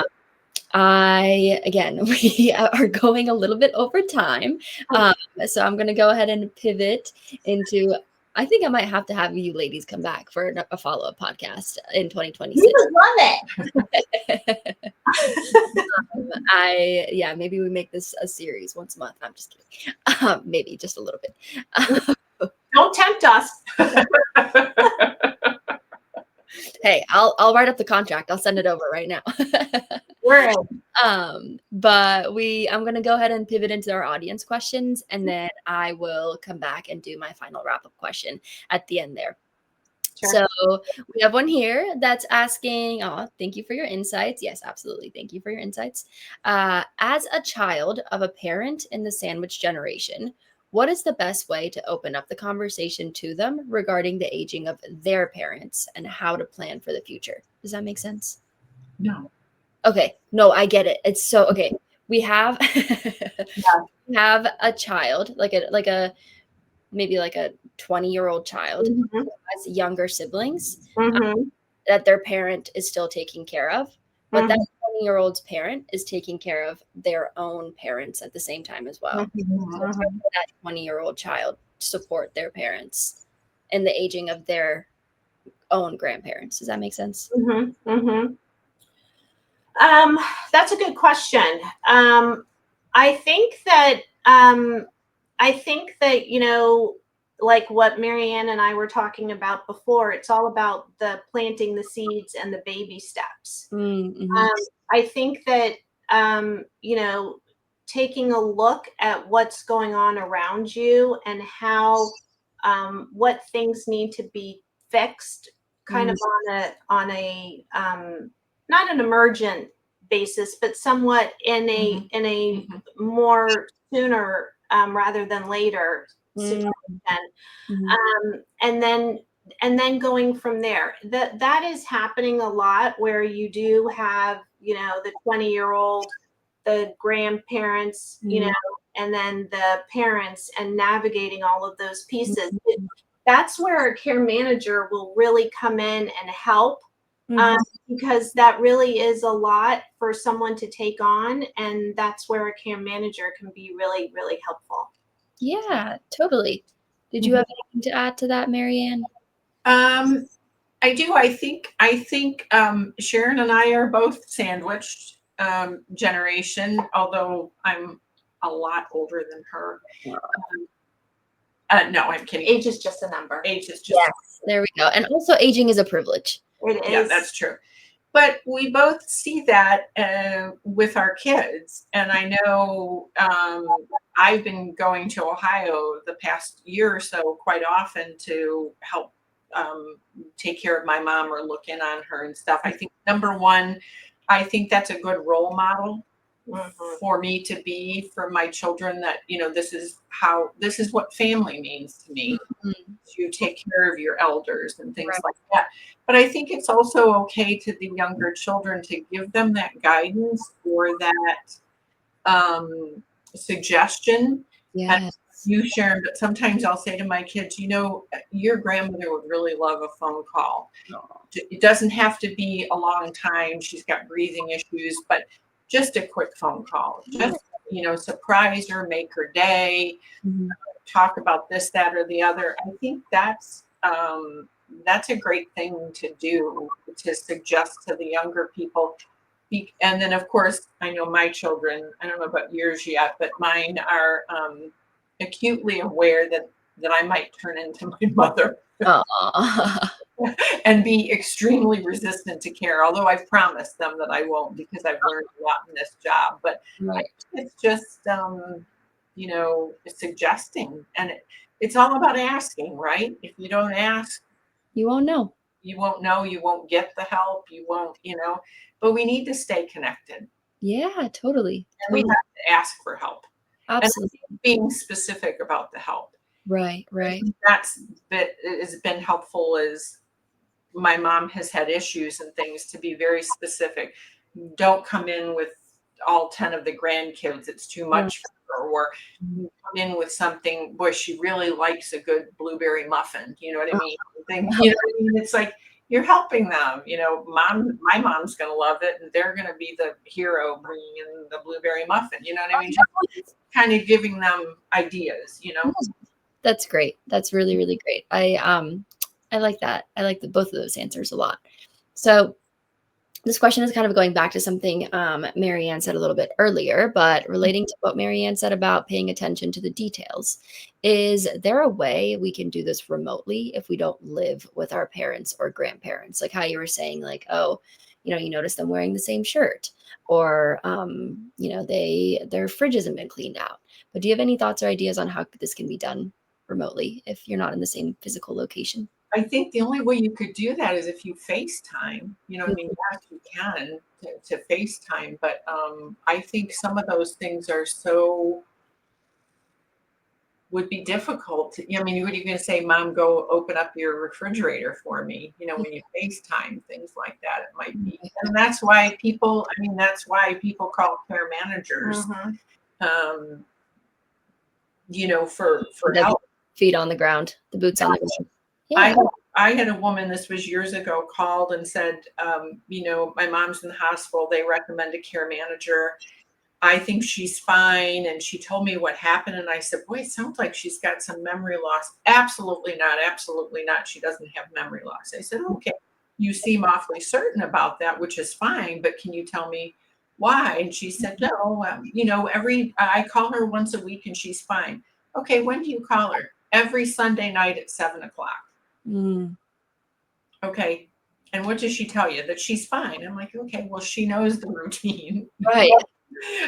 Speaker 1: are going a little bit over time. So I'm going to go ahead and pivot into, I think I might have to have you ladies come back for a follow-up podcast in 2026.
Speaker 3: We would love it.
Speaker 1: Maybe we make this a series once a month. I'm just kidding. Maybe just a little bit.
Speaker 3: Don't tempt us.
Speaker 1: Hey, I'll write up the contract. I'll send it over right now.
Speaker 3: We're in.
Speaker 1: But I'm going to go ahead and pivot into our audience questions, and then I will come back and do my final wrap-up question at the end there. Sure. So we have one here that's asking, thank you for your insights. Yes, absolutely. Thank you for your insights. As a child of a parent in the sandwich generation, what is the best way to open up the conversation to them regarding the aging of their parents and how to plan for the future? Does that make sense?
Speaker 2: No.
Speaker 1: Okay. No, I get it. It's so, okay. We have, we have a child, maybe like a 20-year-old child who has younger siblings that their parent is still taking care of, but that 20-year-old's parent is taking care of their own parents at the same time as well. So that 20-year-old child support their parents in the aging of their own grandparents. Does that make sense?
Speaker 3: That's a good question. I think that, you know, like what Mary Ann and I were talking about before, it's all about the planting the seeds and the baby steps. I think that, you know, taking a look at what's going on around you and how, what things need to be fixed kind of on a not an emergent basis, but somewhat in a more sooner rather than later situation. And then going from there. That is happening a lot, where you do have, you know, the 20-year-old, the grandparents, you know, and then the parents, and navigating all of those pieces. That's where a care manager will really come in and help, because that really is a lot for someone to take on, and that's where a care manager can be really, really helpful.
Speaker 1: Yeah, totally. Did you have anything to add to that, Mary Ann?
Speaker 2: I do. I think Sharon and I are both sandwiched generation, although I'm a lot older than her. No, I'm kidding.
Speaker 3: Age is just a number.
Speaker 2: Age is just
Speaker 1: Yes, there we go. And also aging is a privilege.
Speaker 3: It is.
Speaker 2: yeah, that's true. But we both see that with our kids. And I know I've been going to Ohio the past year or so quite often to help take care of my mom or look in on her and stuff. I think number one, I think that's a good role model for me to be for my children, that, this is what family means to me.
Speaker 1: Mhm.
Speaker 2: To take care of your elders and things
Speaker 1: Right.
Speaker 2: like that. But I think it's also okay to the younger children to give them that guidance or that suggestion. And
Speaker 1: Yes.
Speaker 2: you, Sharon, but sometimes I'll say to my kids, your grandmother would really love a phone call.
Speaker 1: Aw.
Speaker 2: It doesn't have to be a long time. She's got breathing issues, but just a quick phone call. Just, surprise her, make her day,
Speaker 1: Mhm.
Speaker 2: talk about this, that, or the other. I think that's a great thing to do, to suggest to the younger people. And then, of course, I know my children, I don't know about yours yet, but mine are acutely aware that I might turn into my mother
Speaker 1: Aw.
Speaker 2: and be extremely resistant to care, although I've promised them that I won't, because I've learned a lot in this job. But I
Speaker 1: Right.
Speaker 2: think it's just, suggesting. And it's all about asking, right? If you don't ask,
Speaker 1: You won't know.
Speaker 2: you won't know, you won't get the help, you won't, but we need to stay connected,
Speaker 1: Yeah, totally.
Speaker 2: and we have
Speaker 1: Totally.
Speaker 2: to ask for help, and
Speaker 1: Absolutely.
Speaker 2: being specific about the help.
Speaker 1: Right,
Speaker 2: I
Speaker 1: right.
Speaker 2: think that's that has been helpful. Is my mom has had issues and things, to be very specific. Don't come in with all 10 of the grandkids. It's too
Speaker 1: Right.
Speaker 2: much for her. Or
Speaker 1: Mhm.
Speaker 2: come in with something, boy, she really likes a good blueberry muffin. You know what I
Speaker 1: Oh.
Speaker 2: mean? It's like you're helping them. My mom's going to love it, and they're going to be the hero bringing in the blueberry muffin. You know what I mean? Just kind of giving them ideas.
Speaker 1: Yes. That's great. That's really, really great. I like that. I like both of those answers a lot. So this question is kind of going back to something Mary Ann said a little bit earlier, but relating to what Mary Ann said about paying attention to the details. Is there a way we can do this remotely if we don't live with our parents or grandparents? Like how you were saying, like, oh, you notice them wearing the same shirt, or their fridge hasn't been cleaned out. But do you have any thoughts or ideas on how this can be done remotely if you're not in the same physical location?
Speaker 2: I think the only way you could do that is if you FaceTime. I mean, yes, you can to FaceTime, but I think some of those things would be difficult. I mean, what are you going to say, Mom, go open up your refrigerator for me? When you FaceTime, things like that, it might be. And that's why people call care managers, um, for
Speaker 1: The
Speaker 2: help.
Speaker 1: feet on the ground, the boots on the ground.
Speaker 2: I
Speaker 1: Yeah.
Speaker 2: had I had a woman, this was years ago, called and said, my mom's in the hospital. They recommend a care manager. I think she's fine. And she told me what happened. And I said, boy, it sounds like she's got some memory loss. Absolutely not. Absolutely not. She doesn't have memory loss. I said, okay, you seem awfully certain about that, which is fine. But can you tell me why? And she said, no, I call her once a week and she's fine. Okay, when do you call her? Every Sunday night at 7 o'clock.
Speaker 1: Mm,
Speaker 2: Okay. And what does she tell you? That she's fine. I'm like, okay, well, she knows the routine.
Speaker 1: right.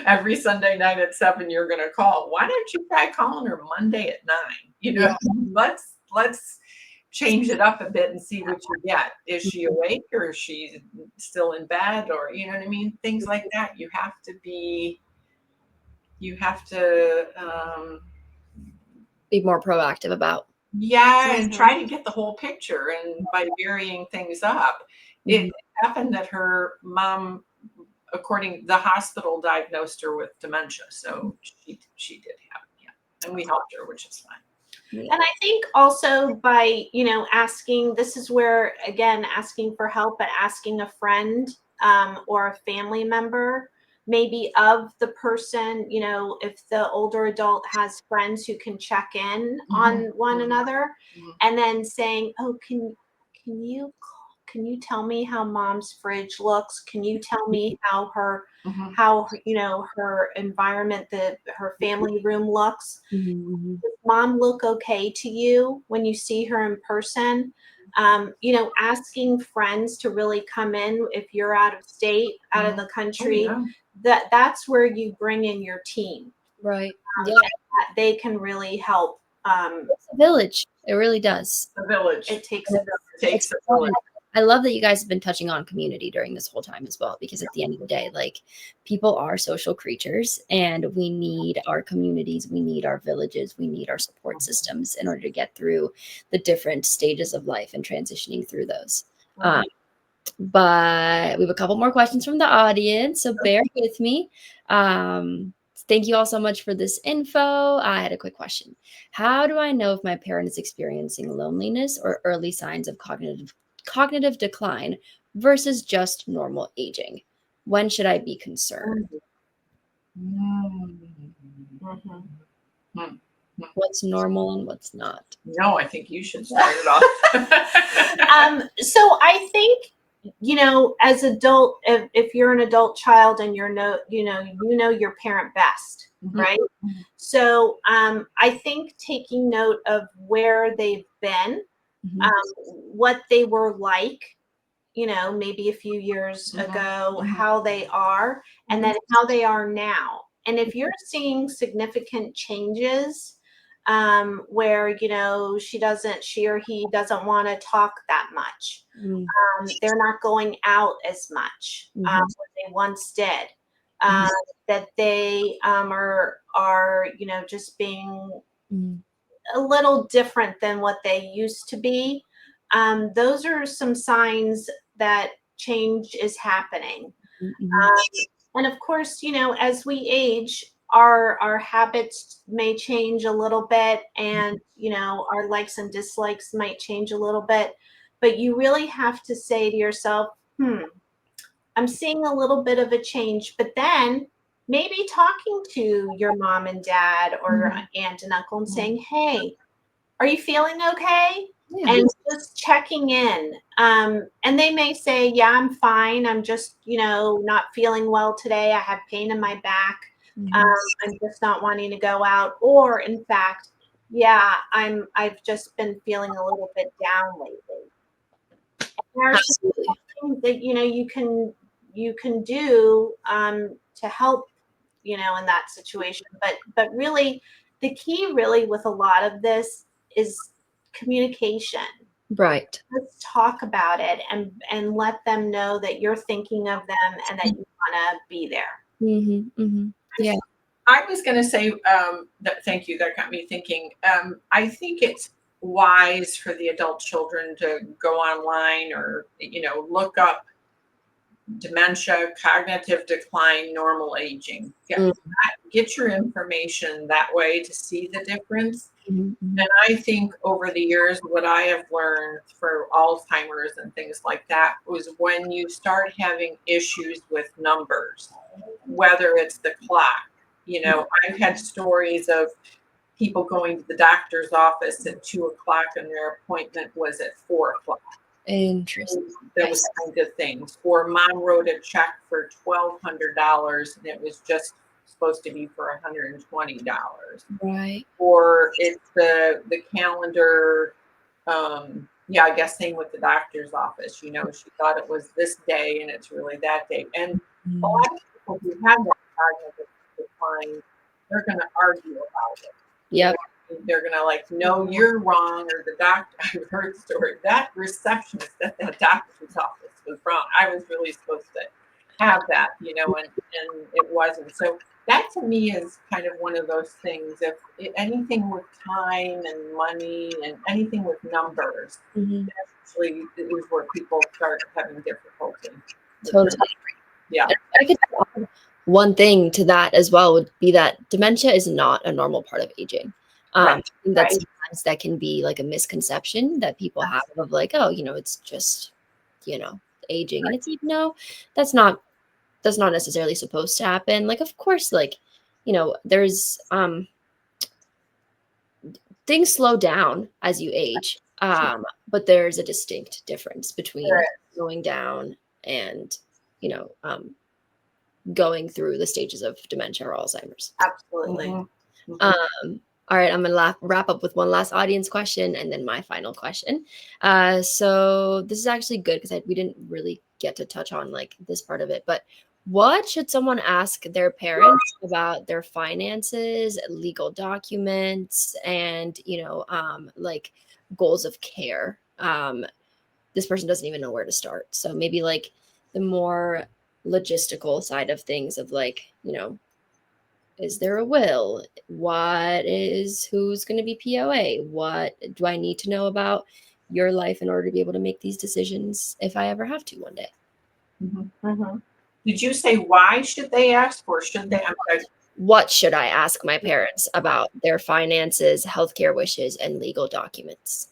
Speaker 2: Every Sunday night at 7, you're going to call. Why don't you try calling her Monday at 9?
Speaker 1: Yeah.
Speaker 2: Let's change it up a bit and see what you get. Is she awake, or is she still in bed, or you know what I mean? Things like that. You have to
Speaker 1: Be more proactive about.
Speaker 2: yeah, and try to get the whole picture. And by varying things up,
Speaker 1: Mhm.
Speaker 2: it happened that her mom, according the hospital, diagnosed her with dementia. So she did have it, yeah, and we helped her, which is fine.
Speaker 1: Yeah.
Speaker 3: And I think also by, asking, this is where, again, asking for help, but asking a friend or a family member, maybe of the person, if the older adult has friends who can check in on one another,
Speaker 2: Mhm.
Speaker 3: and then saying, oh, can you can you tell me how mom's fridge looks? Can you tell me how her,
Speaker 2: Mhm.
Speaker 3: her environment, her family room looks?
Speaker 1: Mhm.
Speaker 3: Does mom look okay to you when you see her in person? Asking friends to really come in if you're out of state, out of the
Speaker 2: Oh,
Speaker 3: country,
Speaker 2: yeah.
Speaker 3: that's where you bring in your team.
Speaker 1: Right.
Speaker 3: And
Speaker 1: Yeah.
Speaker 3: that they can really help.
Speaker 1: It's a village. It really does.
Speaker 2: The village.
Speaker 3: It takes
Speaker 1: And
Speaker 3: a
Speaker 2: It takes
Speaker 1: it's
Speaker 2: a
Speaker 1: fun.
Speaker 2: village.
Speaker 1: I love that you guys have been touching on community during this whole time as well, because at the end of the day, like, people are social creatures and we need our communities, we need our villages, we need our support systems in order to get through the different stages of life and transitioning through those. Um,
Speaker 2: Right.
Speaker 1: but we have a couple more questions from the audience, so bear with me. Thank you all so much for this info. I had a quick question. How do I know if my parent is experiencing loneliness or early signs of cognitive decline versus just normal aging? When should I be concerned?
Speaker 2: Mm.
Speaker 3: Mhm.
Speaker 2: Hmm.
Speaker 1: What's normal and what's not?
Speaker 2: No, I think you should start it off.
Speaker 3: So I think, as adult, if you're an adult child and you know your parent best,
Speaker 2: Mhm.
Speaker 3: right? So I think taking note of where they've been,
Speaker 1: Mhm.
Speaker 3: what they were like, maybe a few years
Speaker 2: Mhm.
Speaker 3: ago,
Speaker 2: Mhm.
Speaker 3: how they are, and then how they are now. And if you're seeing significant changes, where she or he doesn't want to talk that much,
Speaker 1: Mhm.
Speaker 3: they're not going out as much
Speaker 1: Mhm.
Speaker 3: what they once did,
Speaker 1: Mhm.
Speaker 3: um, that they are just being
Speaker 1: Mhm.
Speaker 3: a little different than what they used to be. Those are some signs that change is happening.
Speaker 1: Mhm.
Speaker 3: And of course, as we age, our habits may change a little bit, and our likes and dislikes might change a little bit. But you really have to say to yourself, I'm seeing a little bit of a change. But then maybe talking to your mom and dad or your
Speaker 1: Mhm.
Speaker 3: aunt and uncle and saying, hey, are you feeling okay?
Speaker 1: Yeah.
Speaker 3: And just checking in. And they may say, yeah, I'm fine. I'm just, not feeling well today. I have pain in my back. Um,
Speaker 1: Mhm.
Speaker 3: I'm just not wanting to go out. Or in fact, yeah, I've just been feeling a little bit down lately. There are some
Speaker 1: Absolutely.
Speaker 3: things that you can do to help, in that situation. But really, the key really with a lot of this is communication.
Speaker 1: Right.
Speaker 3: Let's talk about it and let them know that you're thinking of them and that you want to be there.
Speaker 1: Mhm. Mhm. Yeah.
Speaker 2: I was going to say that. Thank you. That got me thinking. I think it's wise for the adult children to go online or look up dementia, cognitive decline, normal aging.
Speaker 1: Mm.
Speaker 2: Get your information that way to see the difference.
Speaker 1: Mhm. Mhm.
Speaker 2: And I think over the years, what I have learned for Alzheimer's and things like that was when you start having issues with numbers, whether it's the clock. I've had stories of people going to the doctor's office at 2 o'clock and their appointment was at 4 o'clock.
Speaker 1: Interesting.
Speaker 2: Those kinds of things. Or mom wrote a check for $1,200 and it was just supposed to be for $120.
Speaker 1: Right.
Speaker 2: Or it's the calendar. Yeah, I guess same with the doctor's office. She thought it was this day and it's really that day. And a
Speaker 1: Mm.
Speaker 2: lot of people who have that cognitive decline, they're going to argue about it.
Speaker 1: Yep.
Speaker 2: They're going to like, no, you're wrong, or the doctor. I've heard the story. That receptionist at that doctor's office was wrong. I was really supposed to have that, and it wasn't. So that to me is kind of one of those things. If anything with time and money and anything with numbers,
Speaker 1: Mhm.
Speaker 2: actually is where people start having difficulty.
Speaker 1: Totally.
Speaker 2: Yeah.
Speaker 1: And I could add one thing to that as well would be that dementia is not a normal part of aging.
Speaker 2: Right.
Speaker 1: I think that
Speaker 3: Right.
Speaker 1: sometimes that can be like a misconception that people have of like, oh, it's just, aging. And it's like, no, that's not necessarily supposed to happen. Like, of course, like, there's things slow down as you age. But there's a distinct difference between slowing down and, you know, going through the stages of dementia or Alzheimer's.
Speaker 3: Absolutely.
Speaker 1: All right, I'm gonna wrap up with one last audience question and then my final question. So this is actually good because we didn't really get to touch on like this part of it, but what should someone ask their parents about their finances, legal documents, and like goals of care? This person doesn't even know where to start. So maybe like the more logistical side of things of like, is there a will? Who's going to be POA? What do I need to know about your life in order to be able to make these decisions if I ever have to one day?
Speaker 2: Did you say why should they ask, or should they?
Speaker 1: What should I ask my parents about their finances, healthcare wishes, and legal documents?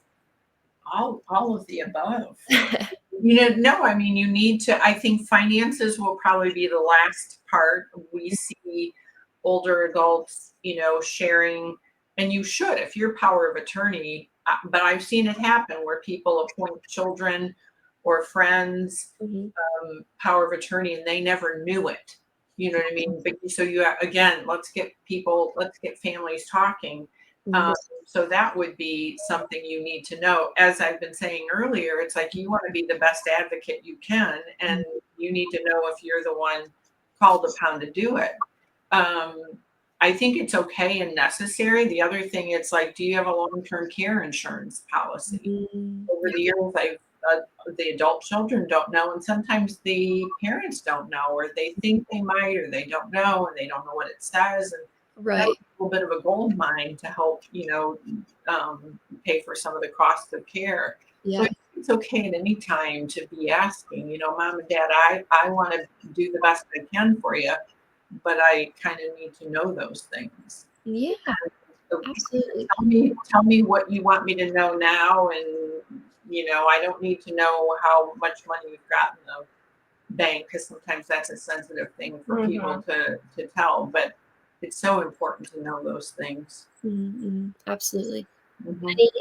Speaker 2: All of the above. No, I mean, you need to, I think finances will probably be the last part. We see older adults, sharing, and you should, if you're power of attorney, but I've seen it happen where people appoint children or friends, power of attorney, and they never knew it. You know what I mean? But so again, let's get families talking. So that would be something you need to know. As I've been saying earlier, it's like you want to be the best advocate you can, and you need to know if you're the one called upon to do it. I think it's okay and necessary. The other thing, it's like, do you have a long-term care insurance policy? Over the years, the adult children don't know, and sometimes the parents don't know, or they think they might, or they don't know, and they don't know what it says. And
Speaker 1: Right.
Speaker 2: a little bit of a gold mine to help, pay for some of the cost of care.
Speaker 1: Yeah.
Speaker 2: So it's okay at any time to be asking, Mom and Dad, I want to do the best I can for you, but I kind of need to know those things.
Speaker 1: Yeah,
Speaker 2: So
Speaker 1: absolutely.
Speaker 2: tell me what you want me to know now, and I don't need to know how much money you've got in the bank, because sometimes that's a sensitive thing for people to tell, but it's so important to know those things.
Speaker 1: Absolutely.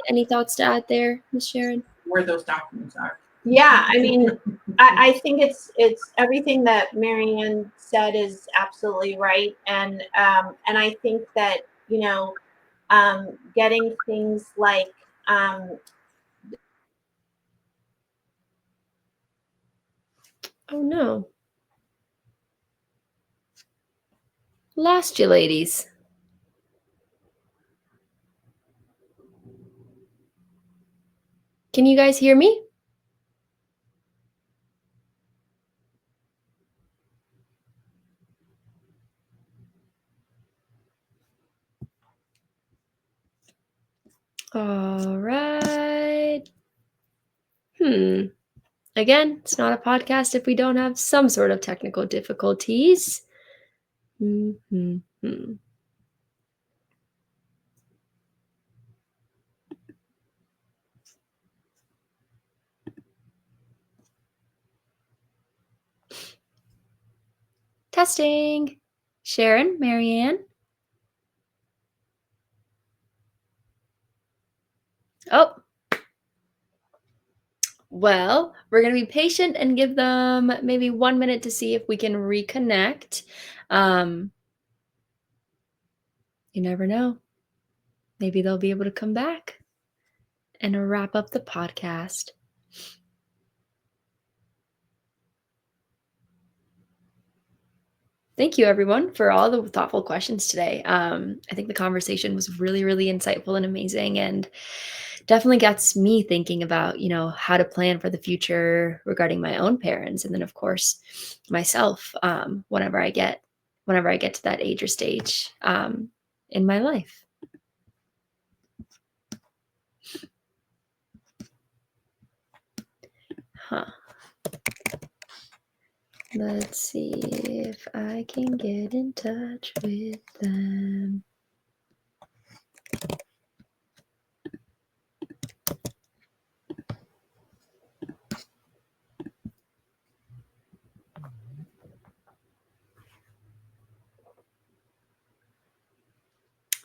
Speaker 1: Any thoughts to add there, Miss Sharon?
Speaker 2: Where those documents are.
Speaker 3: Yeah, I mean, I think it's everything that Mary Ann said is absolutely right, and I think that getting things like
Speaker 1: Oh no. Lost you ladies. Can you guys hear me? All right. Again, it's not a podcast if we don't have some sort of technical difficulties. Testing. Sharon, Mary Ann. Oh. Well, we're going to be patient and give them maybe 1 minute to see if we can reconnect. You never know. Maybe they'll be able to come back and wrap up the podcast. Thank you, everyone, for all the thoughtful questions today. I think the conversation was really, really insightful and amazing, and definitely gets me thinking about, how to plan for the future regarding my own parents, and then, of course, myself whenever I get to that age or stage in my life. Let's see if I can get in touch with them.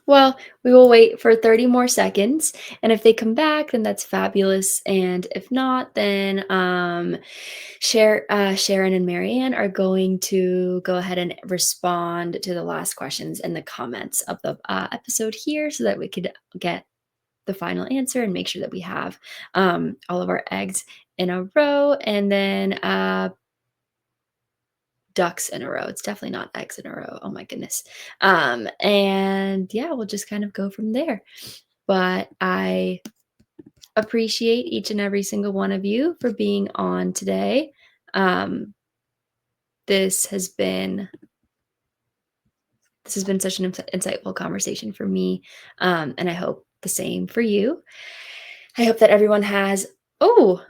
Speaker 1: Well, we will wait for 30 more seconds, and if they come back, then that's fabulous, and if not, then, Sharon and Mary Ann are going to go ahead and respond to the last questions in the comments of the, episode here so that we could get the final answer and make sure that we have, all of our eggs in a row, and then, ducks in a row. It's definitely not eggs in a row. Oh my goodness. And yeah, we'll just kind of go from there. But I appreciate each and every single one of you for being on today. This has been such an insightful conversation for me, and I hope the same for you. I hope that everyone has. Oh,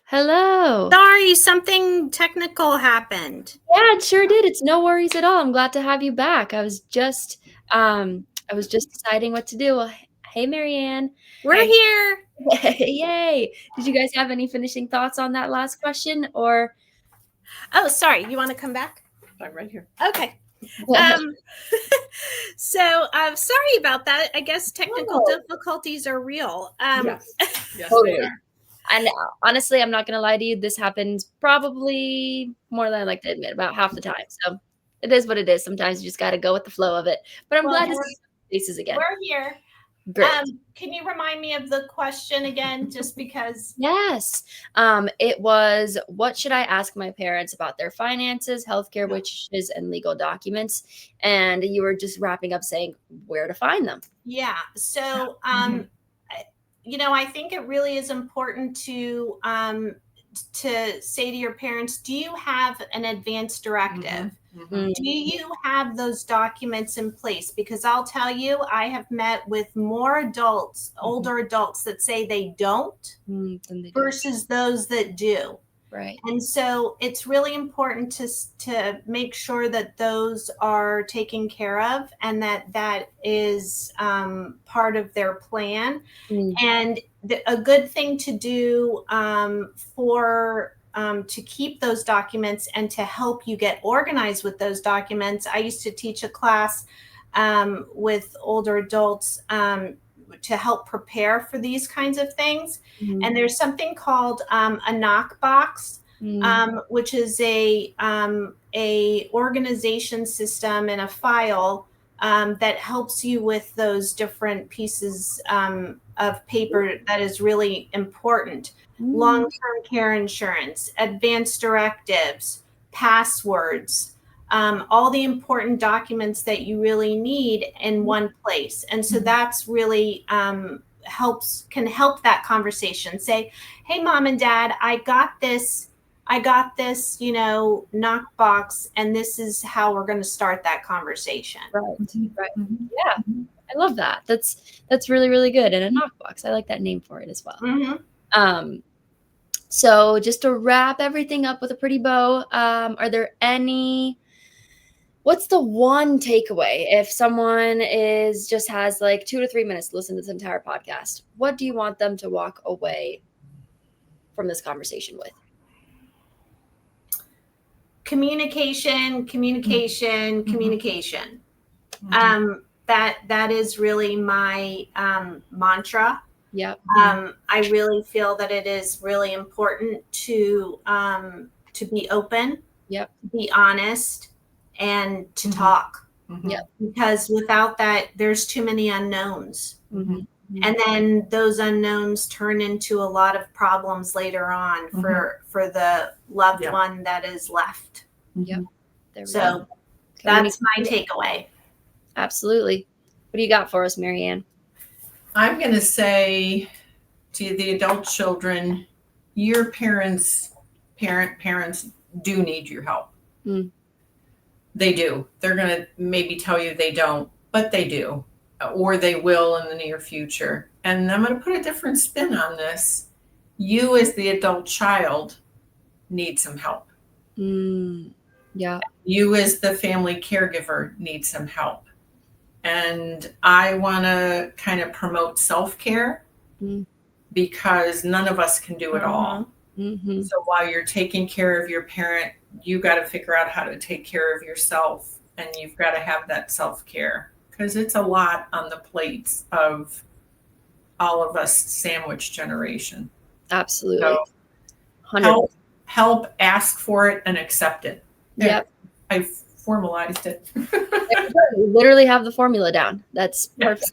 Speaker 1: hello.
Speaker 3: Sorry, something technical happened.
Speaker 1: Yeah, it sure did. It's no worries at all. I'm glad to have you back. I was just deciding what to do. Well, hey, Marianne.
Speaker 3: We're here.
Speaker 1: Yay. Did you guys have any finishing thoughts on that last question or?
Speaker 3: Oh, sorry. You want to come back?
Speaker 2: I'm right here.
Speaker 3: Okay. So sorry about that. I guess technical difficulties are real.
Speaker 2: Yes,
Speaker 1: Totally.
Speaker 2: they are.
Speaker 1: And honestly, I'm not going to lie to you. This happens probably more than I like to admit, about half the time. So it is what it is. Sometimes you just got to go with the flow of it. But I'm glad to see your faces again.
Speaker 3: We're here.
Speaker 1: Great.
Speaker 3: Can you remind me of the question again, just because?
Speaker 1: Yes. It was, what should I ask my parents about their finances, healthcare wishes, and legal documents? And you were just wrapping up saying where to find them.
Speaker 3: Yeah. So, I think it really is important to say to your parents, do you have an advance directive? Do you have those documents in place? Because I'll tell you, I have met with more adults, older adults, that say they don't versus those that do.
Speaker 1: Right.
Speaker 3: And so it's really important to make sure that those are taken care of and that is part of their plan. And a good thing to do to keep those documents and to help you get organized with those documents. I used to teach a class with older adults to help prepare for these kinds of things. And there's something called a knock box, which is a organization system and a file that helps you with those different pieces of paper that is really important. Long-term care insurance, advance directives, passwords, all the important documents that you really need in one place. And so that's really can help that conversation. Say, hey, mom and dad, I got this, knock box, and this is how we're going to start that conversation.
Speaker 1: Right. Yeah. I love that. That's really, really good. And a knock box. I like that name for it as well. So just to wrap everything up with a pretty bow, what's the one takeaway if someone just has like 2 to 3 minutes to listen to this entire podcast? What do you want them to walk away from this conversation with?
Speaker 3: Communication. That is really my mantra.
Speaker 1: Yep.
Speaker 3: I really feel that it is really important to be open, be honest, and to talk.
Speaker 1: Yep.
Speaker 3: Because without that, there's too many unknowns. And then those unknowns turn into a lot of problems later on for the loved one that is left.
Speaker 1: Yep.
Speaker 3: So that's my takeaway.
Speaker 1: Absolutely. What do you got for us, Mary Ann?
Speaker 2: I'm going to say to the adult children, your parents do need your help. They do. They're going to maybe tell you they don't, but they do, or they will in the near future. And I'm going to put a different spin on this. You as the adult child need some help.
Speaker 1: Yeah.
Speaker 2: You as the family caregiver need some help. And I want to kind of promote self-care because none of us can do it all. So while you're taking care of your parent, you got to figure out how to take care of yourself, and you've got to have that self-care. because it's a lot on the plates of all of us sandwich generation.
Speaker 1: Absolutely.
Speaker 2: So
Speaker 1: 100%.
Speaker 2: help, ask for it and accept it.
Speaker 1: Yep.
Speaker 2: I formalized it.
Speaker 1: You literally have the formula down. That's perfect.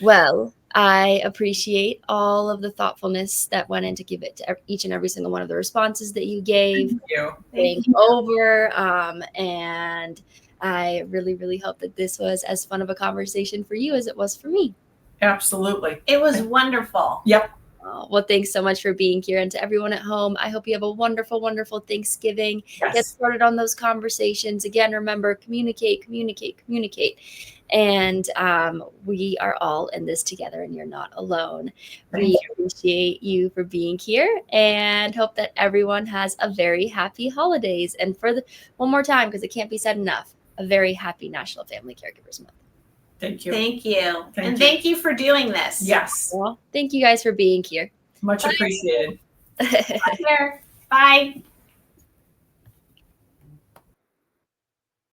Speaker 1: Well, I appreciate all of the thoughtfulness that went into give it to each and every single one of the responses that you gave.
Speaker 2: Thank you.
Speaker 1: Thank you. Over. And I really, really hope that this was as fun of a conversation for you as it was for me.
Speaker 2: Absolutely.
Speaker 3: It was wonderful.
Speaker 2: Yep.
Speaker 1: Well, thanks so much for being here. And to everyone at home, I hope you have a wonderful, wonderful Thanksgiving.
Speaker 2: Yes.
Speaker 1: Get started on those conversations. Again, remember, communicate, communicate, communicate. And we are all in this together, and you're not alone. We appreciate you for being here and hope that everyone has a very happy holidays. And one more time, because it can't be said enough, a very happy National Family Caregivers Month.
Speaker 2: Thank you.
Speaker 3: Thank you.
Speaker 2: Thank you.
Speaker 3: Thank you for doing this.
Speaker 2: Yes.
Speaker 1: Well, thank you guys for being here.
Speaker 2: Much appreciated.
Speaker 3: Take care. Bye.